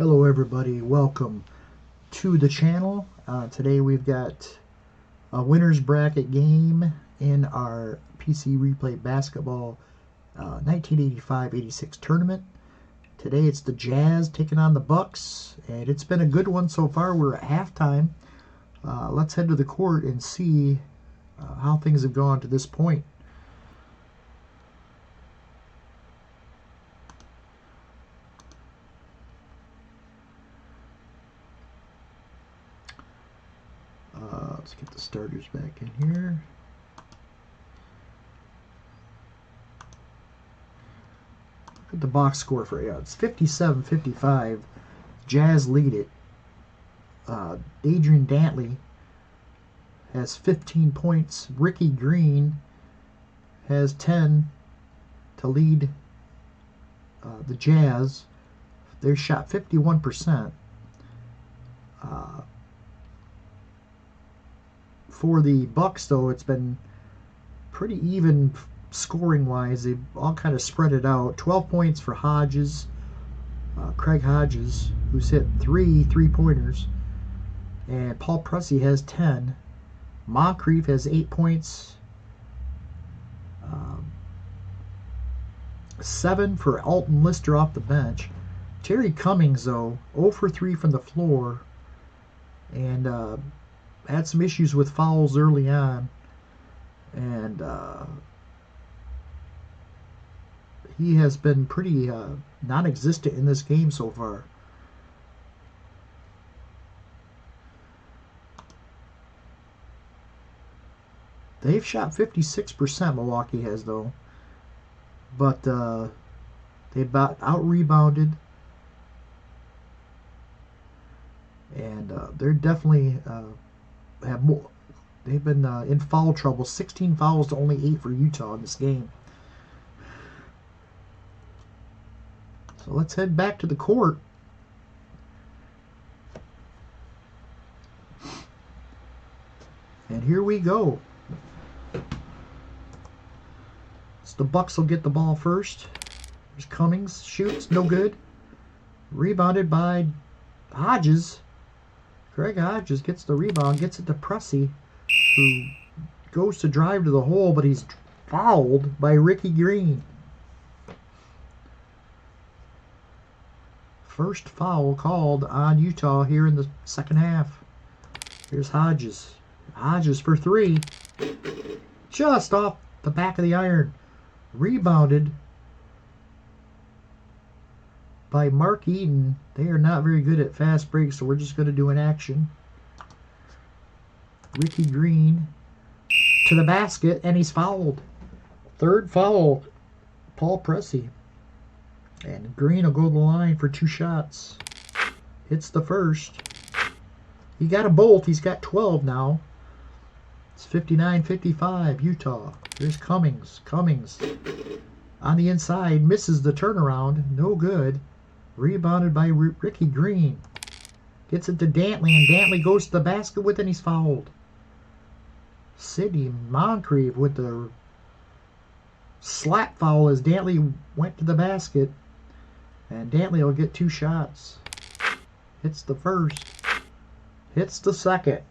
Hello everybody, welcome to the channel. Today we've got a winner's bracket game in our PC Replay Basketball 1985-86 tournament. Today it's the Jazz taking on the Bucks, and it's been a good one so far. We're at halftime. Let's head to the court and see how things have gone to this point. Let's get the starters back in here. Look at the box score for it. It's 57-55. Jazz lead it. Adrian Dantley has 15 points. Ricky Green has 10 to lead the Jazz. They shot 51%. For the Bucks, though, it's been pretty even scoring-wise. They've all kind of spread it out. 12 points for Hodges, Craig Hodges, who's hit three pointers, and Paul Pressey has 10. Moncrief has 8 points. 7 for Alton Lister off the bench. Terry Cummings, though, 0 for 3 from the floor, and had some issues with fouls early on, and he has been pretty non-existent in this game so far. They've shot 56%, Milwaukee has, though, but they about out-rebounded, and they're definitely have more. They've been in foul trouble. 16 fouls to only 8 for Utah in this game. So let's head back to the court. And here we go. So the Bucks will get the ball first. There's Cummings, shoots, no good. Rebounded by Hodges. Craig Hodges gets the rebound, gets it to Pressey, who goes to drive to the hole, but he's fouled by Ricky Green. First foul called on Utah here in the second half. Here's Hodges. Hodges for 3. Just off the back of the iron. Rebounded by Mark Eden. They are not very good at fast breaks, so we're just going to do an action. Ricky Green to the basket, and he's fouled. Third foul, Paul Pressey. And Green will go to the line for 2 shots. Hits the first. He got a bolt. He's got 12 now. It's 59-55, Utah. There's Cummings. Cummings on the inside, misses the turnaround. No good. Rebounded by Ricky Green. Gets it to Dantley, and Dantley goes to the basket with it, and he's fouled. Sidney Moncrief with the slap foul as Dantley went to the basket. And Dantley will get 2 shots. Hits the first. Hits the second.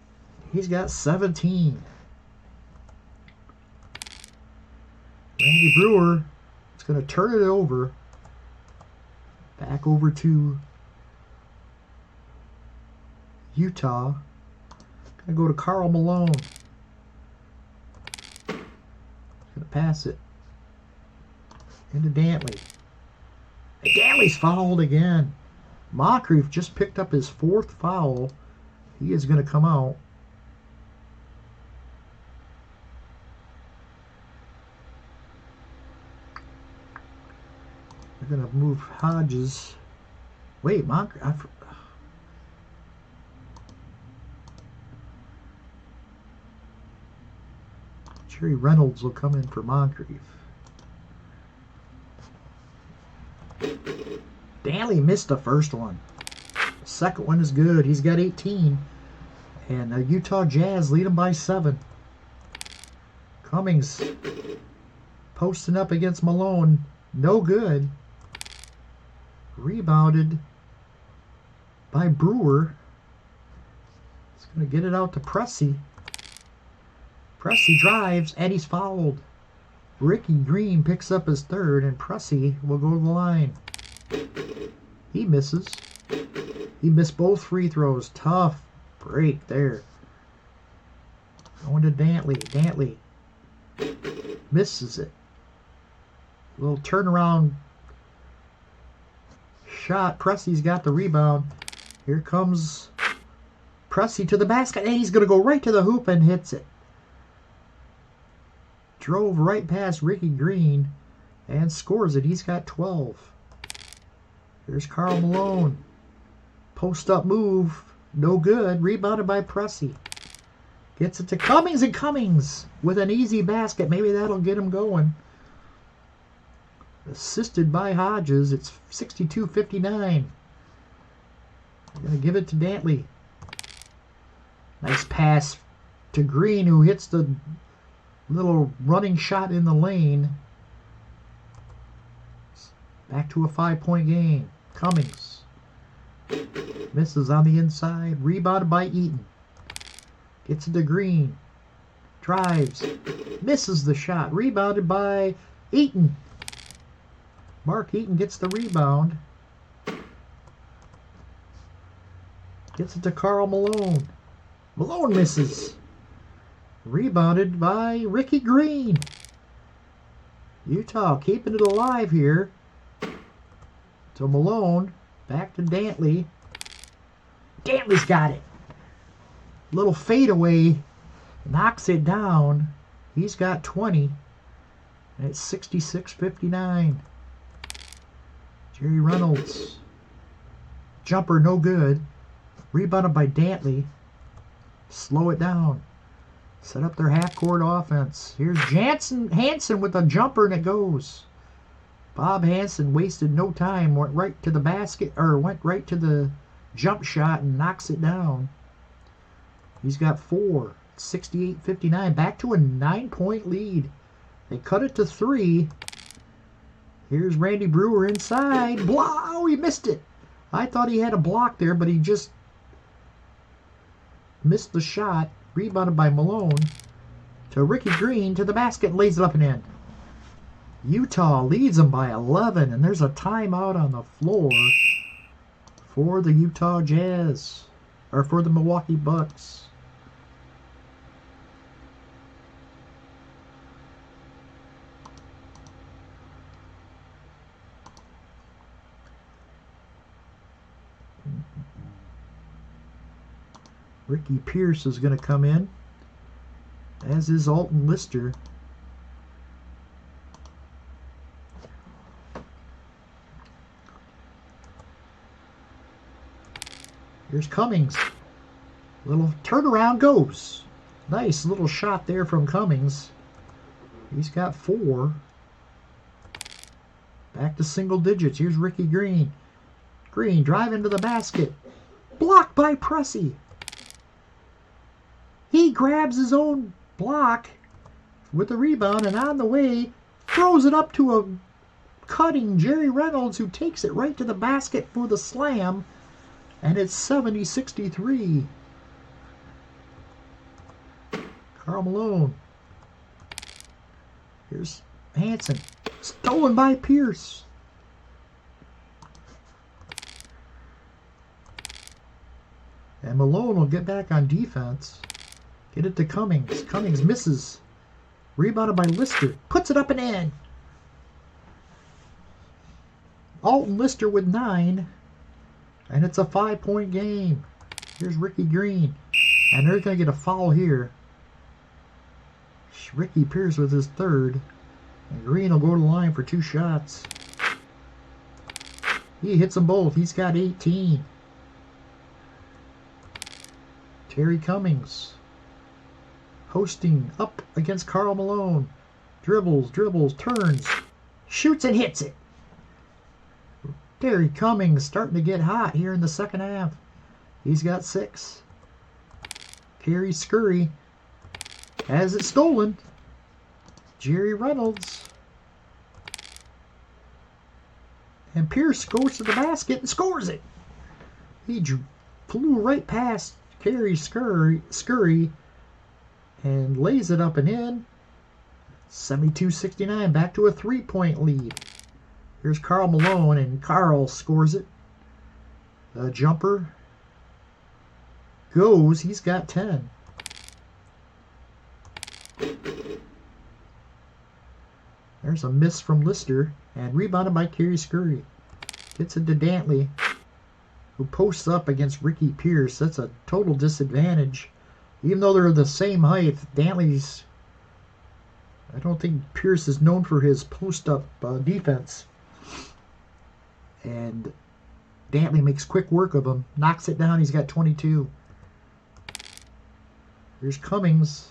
He's got 17. Randy Brewer is going to turn it over. Back over to Utah. Going to go to Karl Malone. Going to pass it into Dantley. And Dantley's fouled again. Moncrief just picked up his 4th foul. He is going to come out. They're going to move Hodges. Wait, Moncrief. Jerry Reynolds will come in for Moncrief. Dantley missed the first one. The second one is good. He's got 18. And the Utah Jazz lead them by 7. Cummings posting up against Malone. No good. Rebounded by Brewer. He's going to get it out to Pressey. Pressey drives, and he's fouled. Ricky Green picks up his third, and Pressey will go to the line. He misses. He missed both free throws. Tough break there. Going to Dantley. Dantley misses it. A little turnaround shot. Pressey's got the rebound. Here comes Pressey to the basket, and he's going to go right to the hoop and hits it. Drove right past Ricky Green and scores it. He's got 12. Here's Karl Malone. Post-up move. No good. Rebounded by Pressey. Gets it to Cummings, and Cummings with an easy basket. Maybe that'll get him going. Assisted by Hodges. It's 62-59. They're going to give it to Dantley. Nice pass to Green, who hits the little running shot in the lane. Back to a 5-point game. Cummings misses on the inside. Rebounded by Eaton. Gets it to Green. Drives. Misses the shot. Rebounded by Eaton. Mark Eaton gets the rebound. Gets it to Karl Malone. Malone misses. Rebounded by Ricky Green. Utah keeping it alive here. To Malone. Back to Dantley. Dantley's got it. Little fadeaway. Knocks it down. He's got 20. And it's 66-59. Jerry Reynolds. Jumper no good. Rebounded by Dantley. Slow it down. Set up their half-court offense. Here's Hansen with a jumper, and it goes. Bob Hansen wasted no time. Went right to the basket, or went right to the jump shot and knocks it down. He's got 4. 68-59. Back to a 9-point lead. They cut it to 3. Here's Randy Brewer inside. Oh, he missed it. I thought he had a block there, but he just missed the shot. Rebounded by Malone to Ricky Green to the basket and lays it up and in. Utah leads them by 11, and there's a timeout on the floor for the Utah Jazz, or for the Milwaukee Bucks. Ricky Pierce is going to come in, as is Alton Lister. Here's Cummings. Little turnaround goes. Nice little shot there from Cummings. He's got 4. Back to single digits. Here's Ricky Green. Green driving to the basket. Blocked by Pressey. He grabs his own block with the rebound, and on the way throws it up to a cutting Jerry Reynolds, who takes it right to the basket for the slam, and it's 70-63. Karl Malone. Here's Hansen. Stolen by Pierce. And Malone will get back on defense. Get it to Cummings. Cummings misses. Rebounded by Lister. Puts it up and in. Alton Lister with 9. And it's a 5-point game. Here's Ricky Green. And they're going to get a foul here. Ricky Pierce with his 3rd. And Green will go to the line for 2 shots. He hits them both. He's got 18. Terry Cummings. Hosting up against Karl Malone. Dribbles, turns. Shoots and hits it. Terry Cummings starting to get hot here in the second half. He's got 6. Kerry Scurry has it stolen. Jerry Reynolds. And Pierce goes to the basket and scores it. He flew right past Kerry Scurry and lays it up and in. 72-69, back to a 3-point lead. Here's Karl Malone, and Karl scores it. The jumper goes. He's got 10. There's a miss from Lister, and rebounded by Kerry Scurry. Gets it to Dantley, who posts up against Ricky Pierce. That's a total disadvantage. Even though they're the same height, Dantley's... I don't think Pierce is known for his post-up defense. And Dantley makes quick work of him. Knocks it down. He's got 22. Here's Cummings.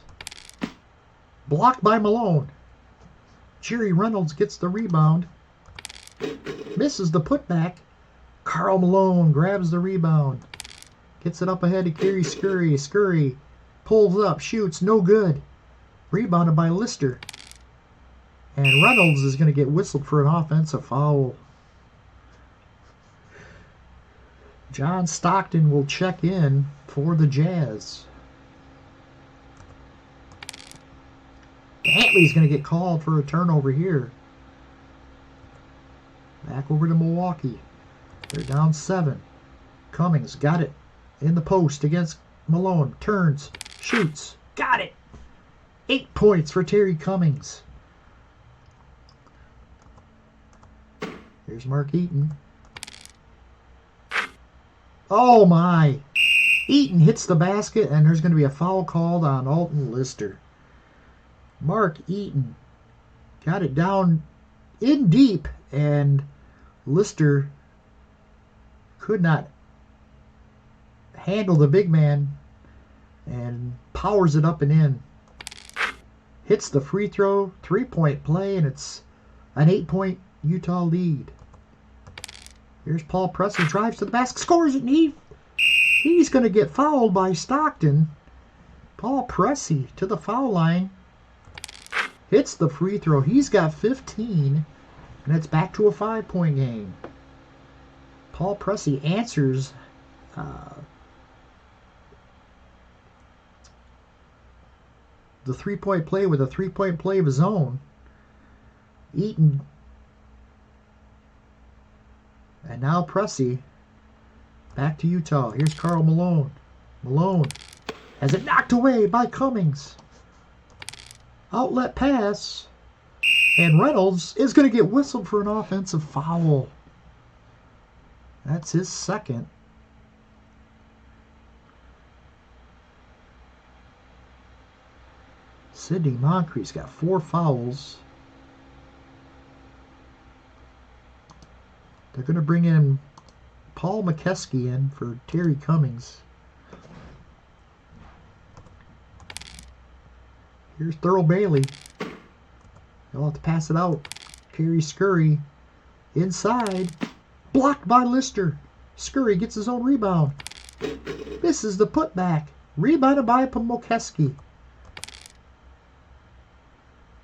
Blocked by Malone. Jerry Reynolds gets the rebound. Misses the putback. Karl Malone grabs the rebound. Gets it up ahead to Kerry Scurry. Scurry pulls up, shoots, no good. Rebounded by Lister. And Reynolds is going to get whistled for an offensive foul. John Stockton will check in for the Jazz. Dantley's going to get called for a turnover here. Back over to Milwaukee. They're down 7. Cummings got it in the post against Malone. Turns, shoots, got it. 8 points for Terry Cummings. Here's Mark Eaton. Oh my! Eaton hits the basket, and there's going to be a foul called on Alton Lister. Mark Eaton got it down in deep, and Lister could not handle the big man and powers it up and in. Hits the free throw, 3-point play, and it's an 8-point Utah lead. Here's Paul Pressey, drives to the basket, scores it, and he's going to get fouled by Stockton. Paul Pressey to the foul line. Hits the free throw. He's got 15, and it's back to a 5-point game. Paul Pressey answers the 3-point play with a 3-point play of his own. Eaton. And now Pressey. Back to Utah. Here's Karl Malone. Malone has it knocked away by Cummings. Outlet pass. And Reynolds is going to get whistled for an offensive foul. That's his second. Sidney Moncrief's got 4 fouls. They're going to bring in Paul McKeskey in for Terry Cummings. Here's Thurl Bailey. They'll have to pass it out. Kerry Scurry inside. Blocked by Lister. Scurry gets his own rebound. Misses the putback. Rebounded by McKeskey.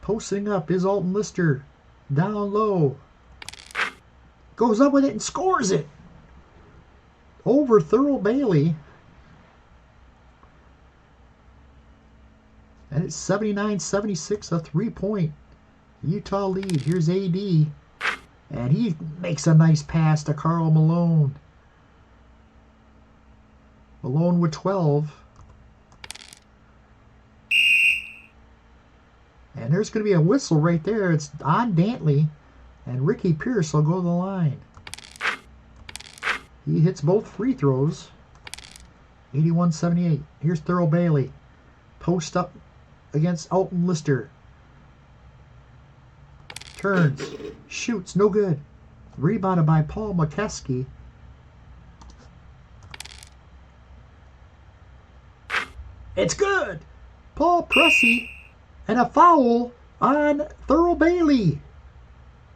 Posting up is Alton Lister. Down low. Goes up with it and scores it. Over Thurl Bailey. And it's 79-76, a 3-point Utah lead. Here's AD. And he makes a nice pass to Karl Malone. Malone with 12. And there's going to be a whistle right there. It's on Dantley. And Ricky Pierce will go to the line. He hits both free throws. 81-78. Here's Thurl Bailey. Post up against Alton Lister. Turns. Shoots. No good. Rebounded by Paul McKeskey. It's good. Paul Pressey. And a foul on Thurl Bailey.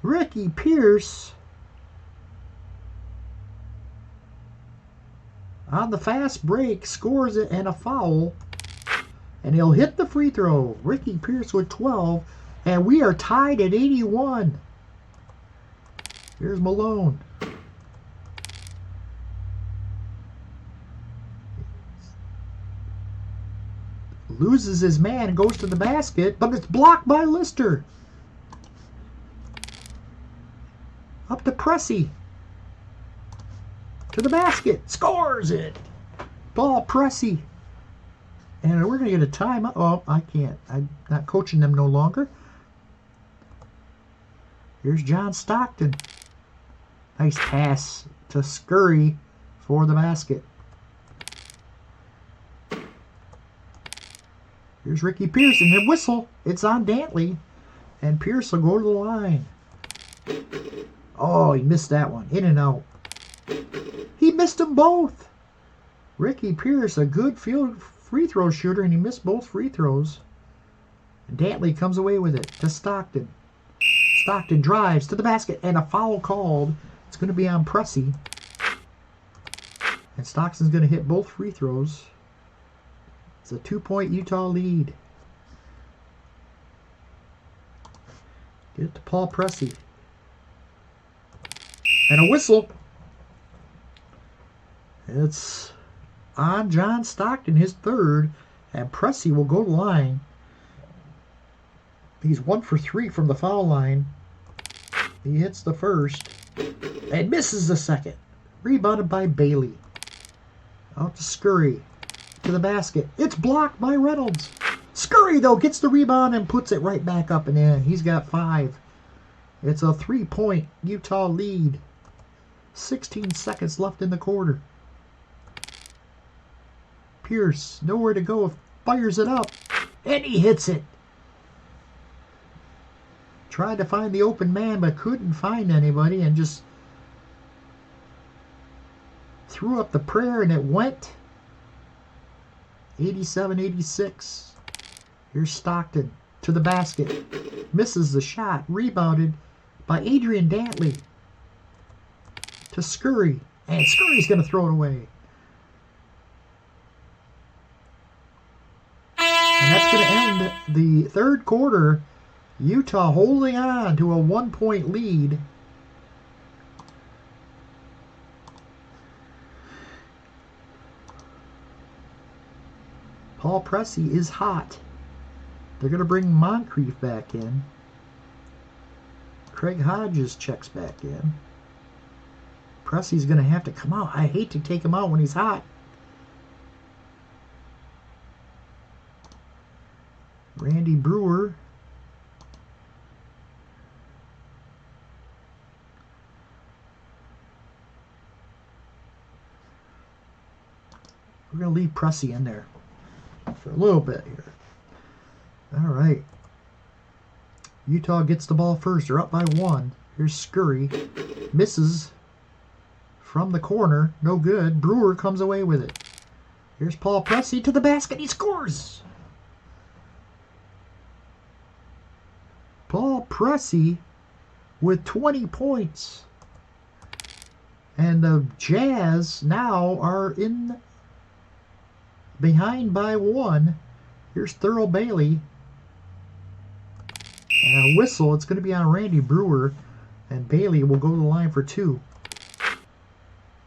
Ricky Pierce on the fast break scores it and a foul. And he'll hit the free throw. Ricky Pierce with 12. And we are tied at 81. Here's Malone. loses his man and goes to the basket, but it's blocked by Lister. Up to Pressey. To the basket. Scores it. Paul Pressey. And we're going to get a timeout. Oh, I can't. I'm not coaching them no longer. Here's John Stockton. Nice pass to Scurry for the basket. Here's Ricky Pierce and the whistle. It's on Dantley. And Pierce will go to the line. Oh, he missed that one. In and out. He missed them both. Ricky Pierce, a good free throw shooter, and he missed both free throws. And Dantley comes away with it to Stockton. Stockton drives to the basket, and a foul called. It's going to be on Pressey. And Stockton's going to hit both free throws. It's a 2-point Utah lead. Get it to Paul Pressey. And a whistle. It's on John Stockton, his third. And Pressey will go to the line. He's 1 for 3 from the foul line. He hits the first. And misses the second. Rebounded by Bailey. Out to Scurry. To the basket. It's blocked by Reynolds. Scurry, though, gets the rebound and puts it right back up and in. He's got 5. It's a 3-point Utah lead. 16 seconds left in the quarter. Pierce, nowhere to go, fires it up. And he hits it. Tried to find the open man, but couldn't find anybody and just threw up the prayer and it went. 87-86. Here's Stockton to the basket. Misses the shot. Rebounded by Adrian Dantley. To Scurry. And Scurry's going to throw it away. And that's going to end the third quarter. Utah holding on to a 1-point lead. Paul Pressey is hot. They're going to bring Moncrief back in. Craig Hodges checks back in. Pressey's going to have to come out. I hate to take him out when he's hot. Randy Brewer. We're going to leave Pressey in there for a little bit here. All right. Utah gets the ball first. They're up by 1. Here's Scurry. Misses from the corner. No good. Brewer comes away with it. Here's Paul Pressey to the basket. He scores. Paul Pressey with 20 points. And the Jazz now are in behind by 1. Here's Thurl Bailey. And a whistle. It's going to be on Randy Brewer. And Bailey will go to the line for 2.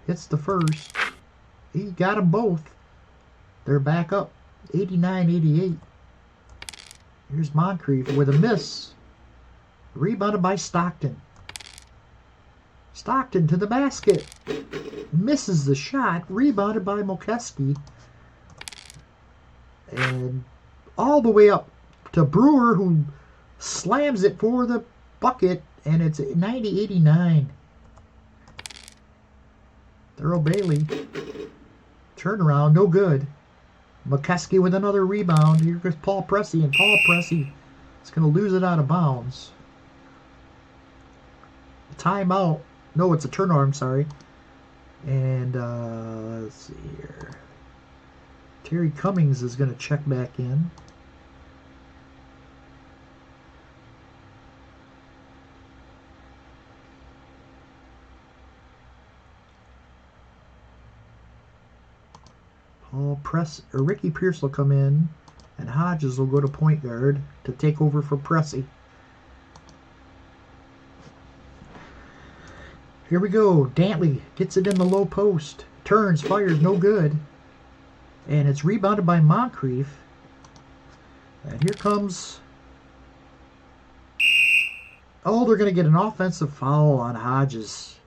Hits the first. He got them both. They're back up. 89-88. Here's Moncrief with a miss. Rebounded by Stockton. Stockton to the basket. Misses the shot. Rebounded by Mokeski. And all the way up to Brewer, who slams it for the bucket. And it's 90-89. Thurl Bailey. Turnaround, no good. Mokeski with another rebound. Here goes Paul Pressey. And Paul Pressey is going to lose it out of bounds. Timeout. No, it's a turnover, I'm sorry. And let's see here. Terry Cummings is going to check back in. Ricky Pierce will come in, and Hodges will go to point guard to take over for Pressey. Here we go. Dantley gets it in the low post. Turns, fires, no good. And it's rebounded by Moncrief. And here comes... Oh, they're going to get an offensive foul on Hodges.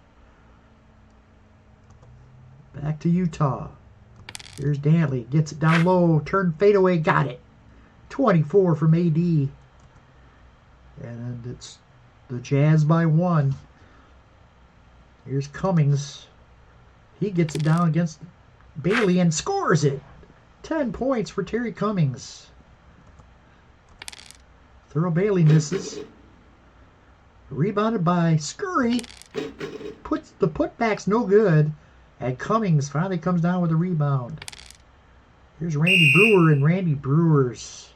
Back to Utah. Here's Dantley. Gets it down low. Turn fadeaway. Got it. 24 from AD. And it's the Jazz by 1. Here's Cummings. He gets it down against Bailey and scores it. 10 points for Terry Cummings. Throw Bailey misses. Rebounded by Scurry. Puts the putback's no good. And Cummings finally comes down with a rebound. Here's Randy Brewer, and Randy Brewer's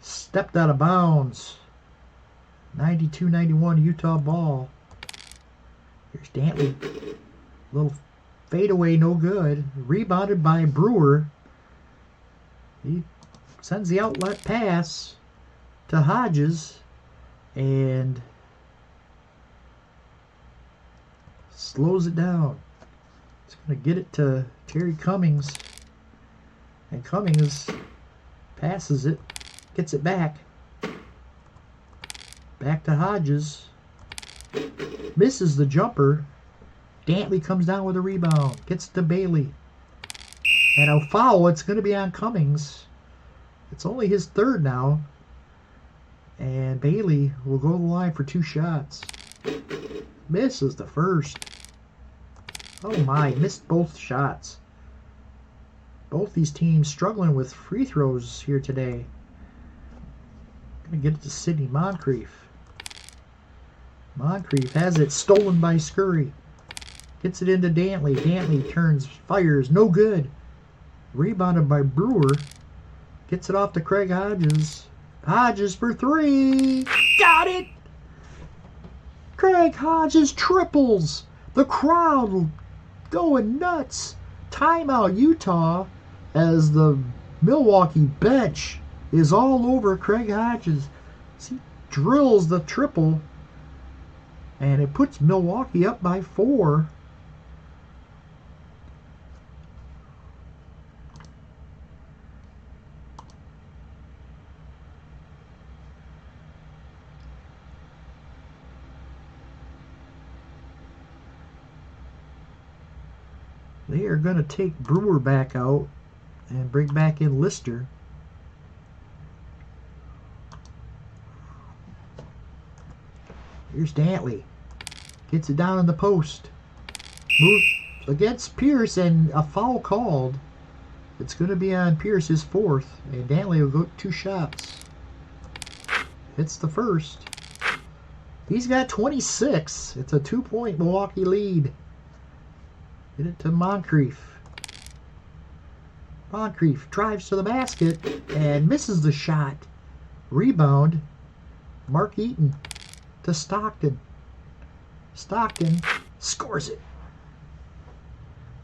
stepped out of bounds. 92-91 Utah ball. Here's Dantley. Little fadeaway, no good. Rebounded by Brewer. He sends the outlet pass to Hodges. And slows it down. It's going to get it to Terry Cummings. And Cummings passes it. Gets it back. Back to Hodges. Misses the jumper. Dantley comes down with a rebound. Gets to Bailey. And a foul. It's going to be on Cummings. It's only his third now. And Bailey will go to the line for 2 shots. Misses the first. Oh my, missed both shots. Both these teams struggling with free throws here today. Gonna get it to Sidney Moncrief. Moncrief has it stolen by Scurry. Gets it into Dantley. Dantley turns, fires, no good. Rebounded by Brewer. Gets it off to Craig Hodges. Hodges for 3. Got it! Craig Hodges triples. The crowd going nuts. Timeout Utah as the Milwaukee bench is all over Craig Hodges. He drills the triple and it puts Milwaukee up by 4. They are going to take Brewer back out and bring back in Lister. Here's Dantley. Gets it down in the post. Moves against Pierce and a foul called. It's going to be on Pierce, his 4th. And Dantley will go 2 shots. Hits the first. He's got 26. It's a 2-point Milwaukee lead. Get it to Moncrief. Moncrief drives to the basket and misses the shot. Rebound. Mark Eaton to Stockton. Stockton scores it.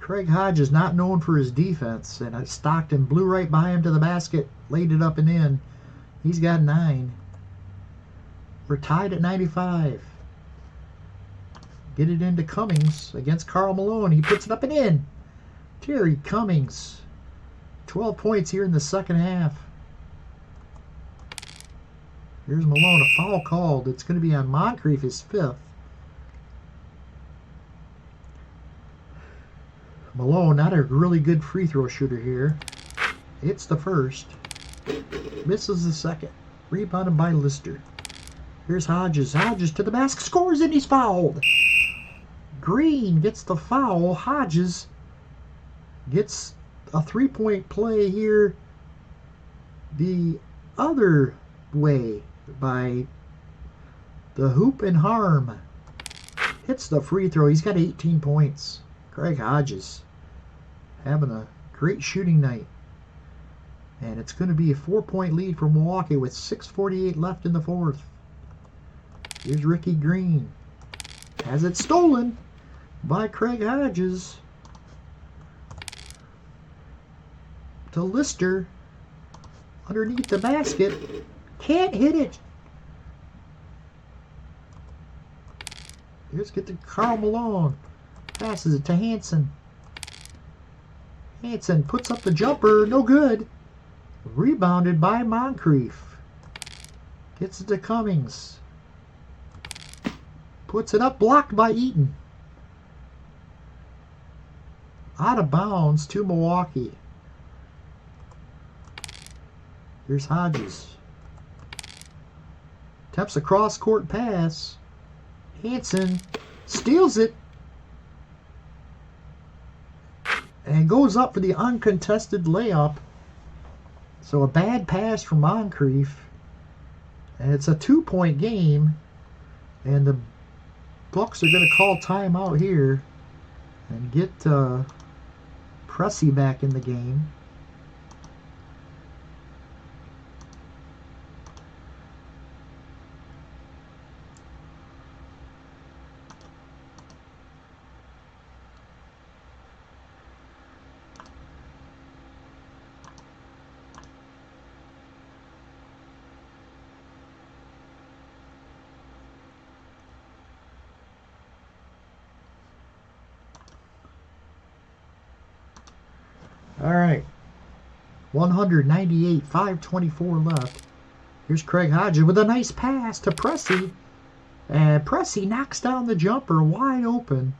Craig Hodges not known for his defense, and Stockton blew right by him to the basket, laid it up and in. He's got 9. We're tied at 95. Get it into Cummings against Karl Malone. He puts it up and in. Terry Cummings. 12 points here in the second half. Here's Malone. A foul called. It's going to be on Moncrief, his 5th. Malone, not a really good free throw shooter here. Hits the first. Misses the second. Rebounded by Lister. Here's Hodges. Hodges to the basket. Scores and he's fouled. Green gets the foul. Hodges gets a 3-point play here the other way by the hoop and harm. Hits the free throw. He's got 18 points. Craig Hodges having a great shooting night. And it's going to be a 4-point lead for Milwaukee with 6:48 left in the 4th. Here's Ricky Green. Has it stolen by Craig Hodges to Lister underneath the basket. Can't hit it. Let's get to Karl Malone. Passes it to Hansen. Hansen puts up the jumper. No good. Rebounded by Moncrief. Gets it to Cummings. Puts it up, blocked by Eaton. Out of bounds to Milwaukee. Here's Hodges. Attempts a cross-court pass. Hansen steals it. And goes up for the uncontested layup. So a bad pass from Moncrief. And it's a 2-point game. And the Bucks are going to call timeout here. And get Pressey back in the game. All right, 198, 5:24 left. Here's Craig Hodges with a nice pass to Pressey. And Pressey knocks down the jumper wide open.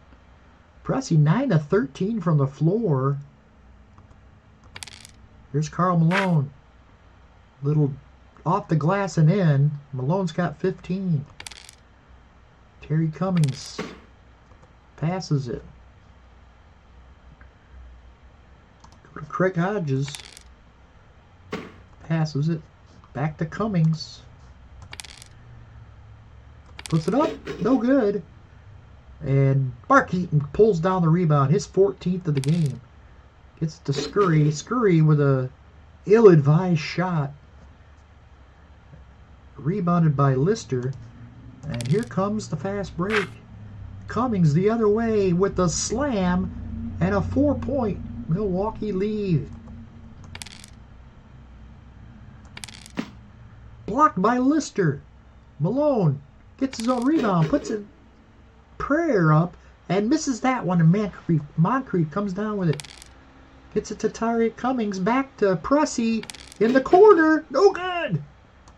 Pressey 9 of 13 from the floor. Here's Karl Malone. Little off the glass and in. Malone's got 15. Terry Cummings passes it. Craig Hodges passes it back to Cummings. Puts it up, no good. And Mark Eaton pulls down the rebound, his 14th of the game. Gets to Scurry. Scurry with a ill-advised shot. Rebounded by Lister. And here comes the fast break. Cummings the other way with the slam and a 4-point Milwaukee lead. Blocked by Lister. Malone gets his own rebound, puts a prayer up, and misses that one. And Moncrief comes down with it. Gets it to Terry Cummings. Back to Pressey in the corner. No good.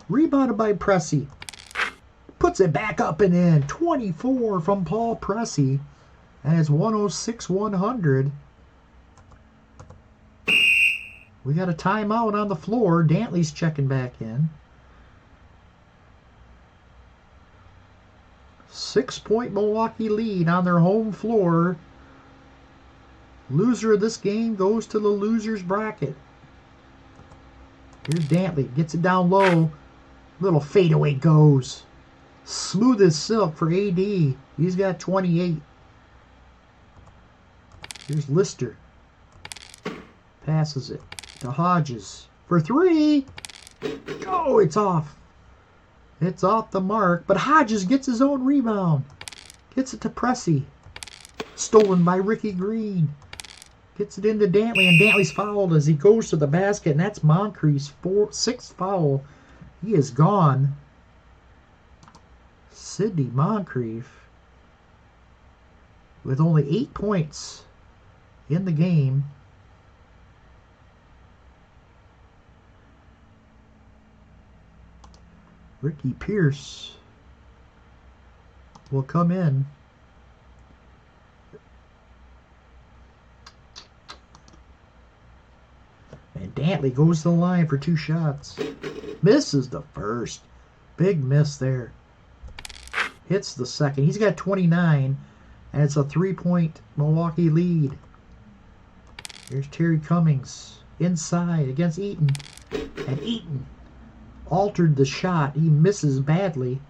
Rebounded by Pressey. Puts it back up and in. 24 from Paul Pressey. And it's 106-100. We got a timeout on the floor. Dantley's checking back in. 6-point Milwaukee lead on their home floor. Loser of this game goes to the loser's bracket. Here's Dantley. Gets it down low. Little fadeaway goes. Smooth as silk for AD. He's got 28. Here's Lister. Passes it to Hodges for 3. Oh, it's off. It's off the mark, but Hodges gets his own rebound. Gets it to Pressey. Stolen by Ricky Green. Gets it into Dantley, and Dantley's fouled as he goes to the basket, and that's Moncrief's 6th foul. He is gone. Sidney Moncrief with only 8 points in the game. Ricky Pierce will come in. And Dantley goes to the line for 2 shots. Misses the first. Big miss there. Hits the second. He's got 29. And it's a 3-point Milwaukee lead. Here's Terry Cummings. Inside against Eaton. And Eaton altered the shot. He misses badly.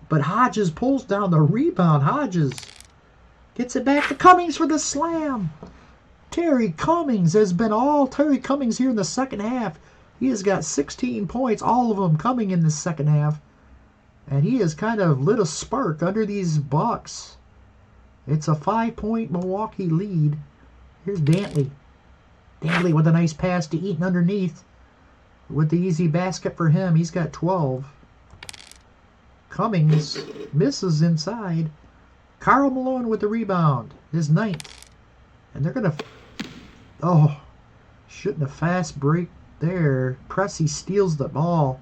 But Hodges pulls down the rebound. Hodges gets it back to Cummings for the slam. Terry Cummings has been all Terry Cummings here in the second half. He has got 16 points, all of them coming in the second half. And he has kind of lit a spark under these Bucks. It's a 5-point Milwaukee lead. Here's Dantley. Dantley with a nice pass to Eaton underneath. With the easy basket for him, he's got 12. Cummings misses inside. Karl Malone with the rebound, his 9th. And they're going to... Oh, shouldn't have fast break there. Pressey steals the ball,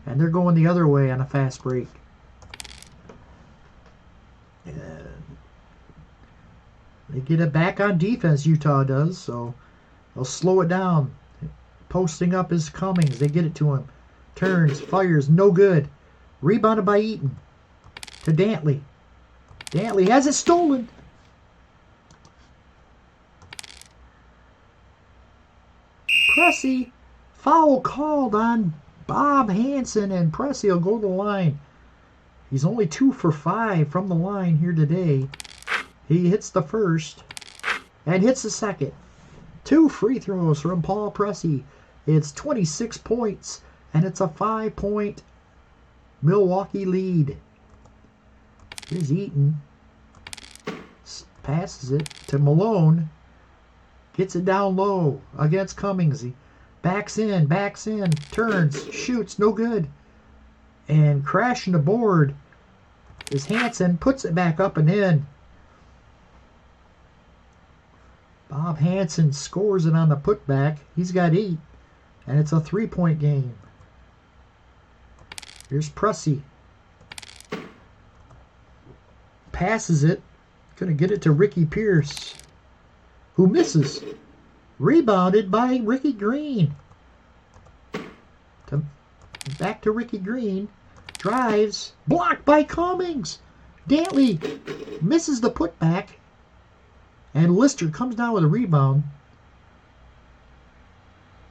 and they're going the other way on a fast break. And they get it back on defense, Utah does, so they'll slow it down. Posting up is Cummings. They get it to him. Turns, fires, no good. Rebounded by Eaton to Dantley. Dantley has it stolen. Pressey, foul called on Bob Hansen, and Pressey will go to the line. He's only 2 for 5 from the line here today. He hits the first and hits the second. 2 free throws from Paul Pressey. It's 26 points, and it's a 5-point Milwaukee lead. Here's Eaton. Passes it to Malone. Gets it down low against Cummings. He backs in, turns, shoots, no good. And crashing the board is Hansen, puts it back up and in. Bob Hansen scores it on the putback. He's got 8, and it's a 3-point game. Here's Pressey. Passes it. Going to get it to Ricky Pierce, who misses. Rebounded by Ricky Green. Back to Ricky Green. Drives. Blocked by Cummings. Dantley misses the putback. And Lister comes down with a rebound.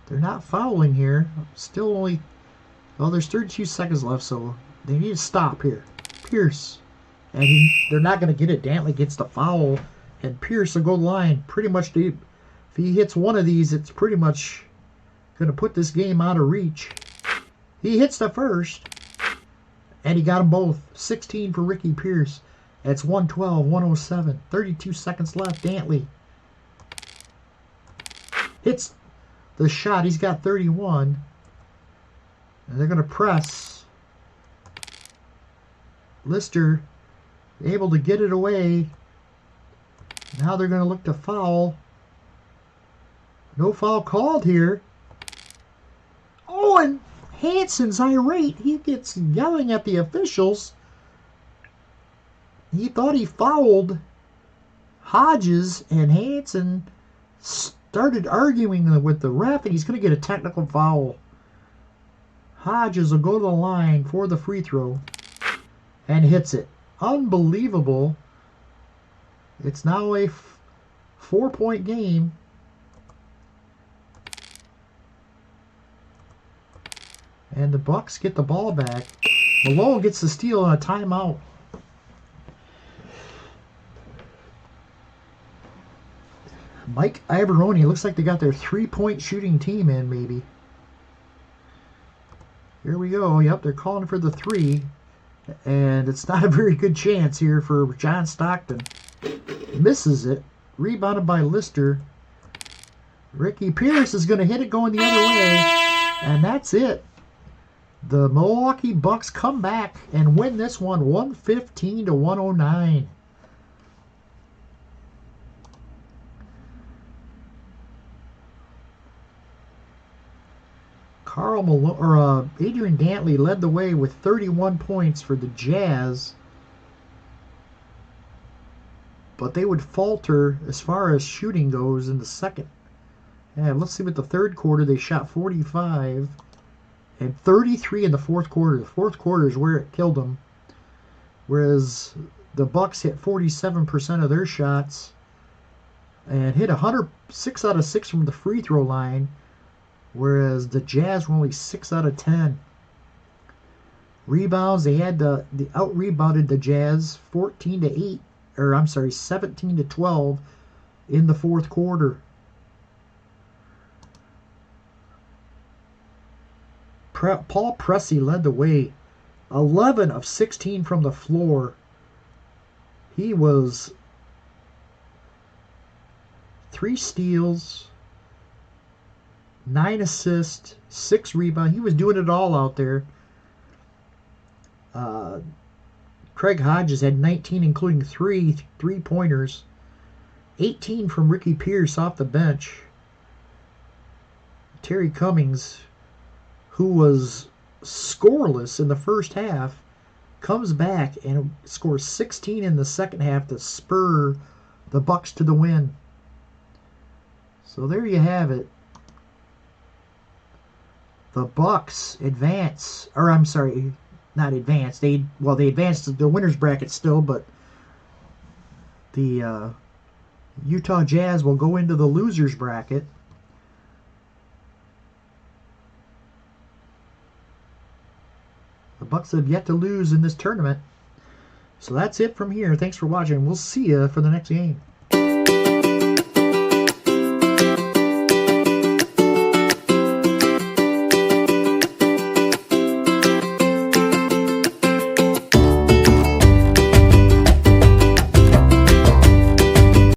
They're not fouling here. Still only... Well, there's 32 seconds left, so they need to stop here. Pierce. And they're not going to get it. Dantley gets the foul. And Pierce will go to the line. Pretty much, if he hits one of these, it's pretty much going to put this game out of reach. He hits the first. And he got them both. 16 for Ricky Pierce. It's 112-107. 32 seconds left. Dantley hits the shot. He's got 31. And they're going to press. Lister able to get it away. Now they're going to look to foul. No foul called here. Oh, and Hansen's irate. He gets yelling at the officials. He thought he fouled Hodges, and Hansen started arguing with the ref, and he's going to get a technical foul. Hodges will go to the line for the free throw and hits it. Unbelievable. It's now a 4-point game. And the Bucks get the ball back. Malone gets the steal on a timeout. Mike Ibaroni, looks like they got their 3-point shooting team in, maybe. Here we go. Yep, they're calling for the 3. And it's not a very good chance here for John Stockton. Misses it. Rebounded by Lister. Ricky Pierce is going to hit it going the other way. And that's it. The Milwaukee Bucks come back and win this one 115-109. Adrian Dantley led the way with 31 points for the Jazz. But they would falter as far as shooting goes in the second. And let's see what the third quarter. They shot 45 and 33 in the fourth quarter. The fourth quarter is where it killed them. Whereas the Bucks hit 47% of their shots and hit 6 out of 6 from the free throw line. Whereas the Jazz were only 6 out of 10. Rebounds, they out-rebounded the Jazz 17-12 in the fourth quarter. Paul Pressey led the way. 11 of 16 from the floor. He was 3 steals, 9 assists, 6 rebounds. He was doing it all out there. Craig Hodges had 19, including 3 three-pointers. 18 from Ricky Pierce off the bench. Terry Cummings, who was scoreless in the first half, comes back and scores 16 in the second half to spur the Bucks to the win. So there you have it. The Bucks advance, or I'm sorry, not advance. They advanced to the winners bracket still, but the Utah Jazz will go into the losers bracket. The Bucks have yet to lose in this tournament. So that's it from here. Thanks for watching. We'll see you for the next game.